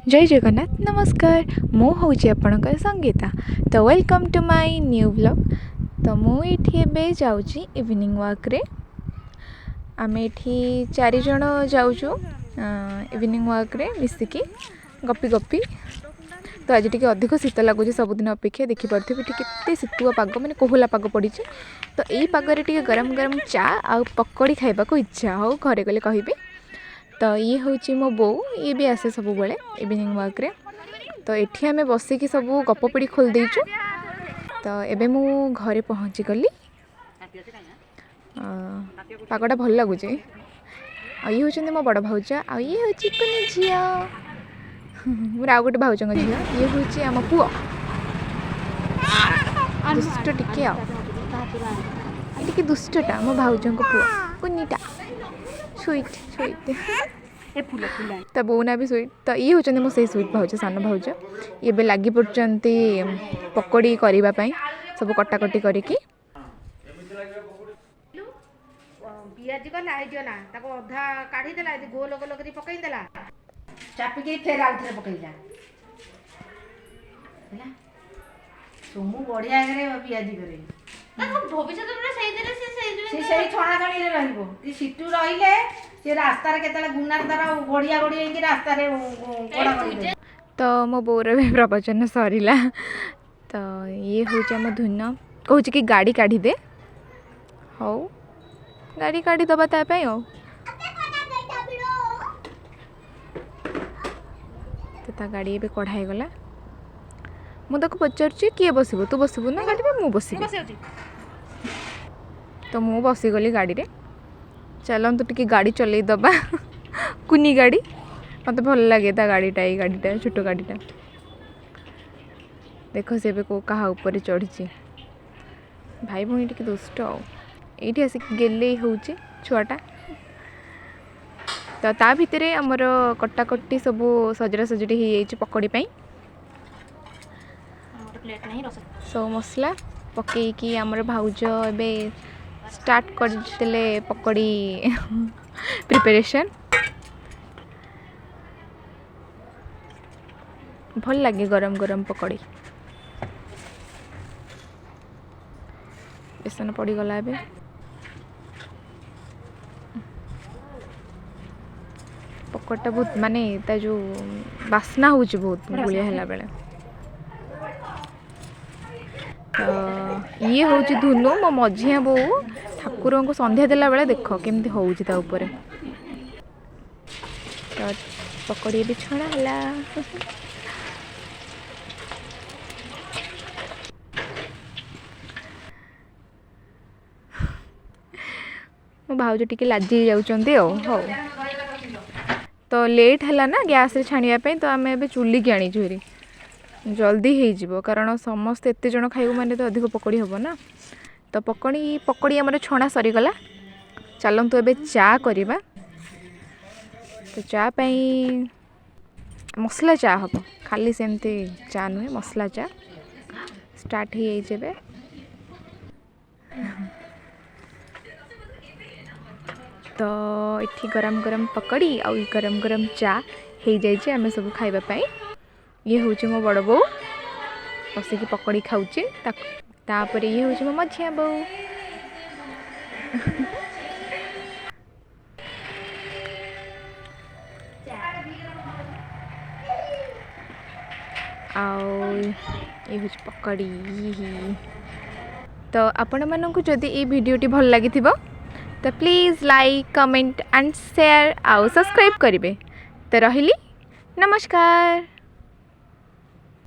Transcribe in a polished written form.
जय जगन्नाथ नमस्कार मु हूँ आपणकर संगीता तो welcome to my new blog. तो मुझे जाऊँगी इवनिंग वॉक रे आम एठी 4 जण जाऊँ इवनिंग वॉक रे मिसिकी गपी गपी। तो आज टी अधिक शीत लगुच सबुदिन अपेक्षा देखिपे केते शीतुआ पाग मैंने कोहला पाग पड़ी। तो यही पागरे टी गरम गरम चा आ पकड़ी खाइबा को इच्छा हो घरे गले कहबी। तो ये हूँ मो बो ये भी आसे सब बेले इवनिंग वॉक रे। तो ये आम बसिकी सब गपपीढ़ी खोल देचु। तो एबे मु घरे पहुँची गली पागटा भल लगुच। ये हूँ मो बड़ भाउज आ ये हूँ कुनी झी मोर आउ गोटे भाउज झी ये हूँ आम पुओ दुष्ट टिके दुष्टटा मो भाउज पुओ कुनीटा स्वीट स्वीट तो बोना भी स्वीट। तो ये हूँ मो से स्वीट भाउज सान भाउज ये लगी पड़ती पकड़ी करने सब कटाकटी करके पियाजी गला हे ना ताको अधा काढी देला ए गोल गोल करी पकई देला चापी के फेर आउ थरे पकईला हैला सोमु बढ़िया करे पियाजी करे ताको भविष्यत में सही देले से सही छणा छणी रे रहइबो कि सिटू रहिले से रास्ता रे केतले गुनार तारा गड़िया गड़िया कि रास्ता रे कोड़ा गड़ी। तो मो बोर भी प्रवचन सरीला। तो ये हूँ आम धुन कहूँ कि गाड़ी काढ़ी दे हौ गाड़ी काढ़ी दबा तापाई हो। तो ता गाड़ी ए कढ़ाई गला मुझे पचारुची किए बसबू तू बसबू ना गाड़ी में मु बसबी। तो मु बसीगली गाड़ी रे चलतु टी गाड़ी चल दबा कुनी गाड़ी मत भल लगे ता गाड़ीटा ये गाड़ीटा छोट गाड़ीटा देख से क्या ऊपर चढ़ी भाई भौणी टी दुष्ट ये आसिक गेले हूँ छुआटा। तो ता भितर आमर कटाकटी सब सजड़ा सजड़ी हो जाए पकड़ी पाई सब मसला पकईकी आमर भाउज ए स्टार्ट करते पकड़ी प्रिपरेशन भल लगे गरम गरम पकड़ी बेसन पड़गला ए पकड़टा बहुत माने ता जो बास्ना हो बहुत गुलिया है बेले। तो ये हूँ धुनु मो मझिया बो ठाकुर को संध्या देला बेले देख केमती हूँ ऊपर। तो पकड़ी भी छणा है मो भाउज टिके लाजी जाउचंती हो। तो लेट है ना गैस रे छाणिया तो आम ए चुल्ली की आनी हेरी जल्दी हो कारण समस्त एत जन खाइबू माने तो अधिक पकड़ी हम ना। तो पकड़ी पकड़ी आम छणा सरीगला चलतु ए चा करवा। तो चा पाई मसला चा हम खाली सेमती चा नुहे मसला चा स्टार्ट हो जाए। तो इठी गरम गरम पकड़ी आ गरम गरम चा हो जाए आम सब खाइबा। ये हूँ मो बड़ बो बसिकी पकड़ी खाऊे तापर ये हूँ मो मझिया बो ये हूँ पकड़ी। तो आपण मानू जदि ये वीडियोटी भल लगी तो please like comment and share आउ सब्सक्राइब करेंगे। तो रही नमस्कार।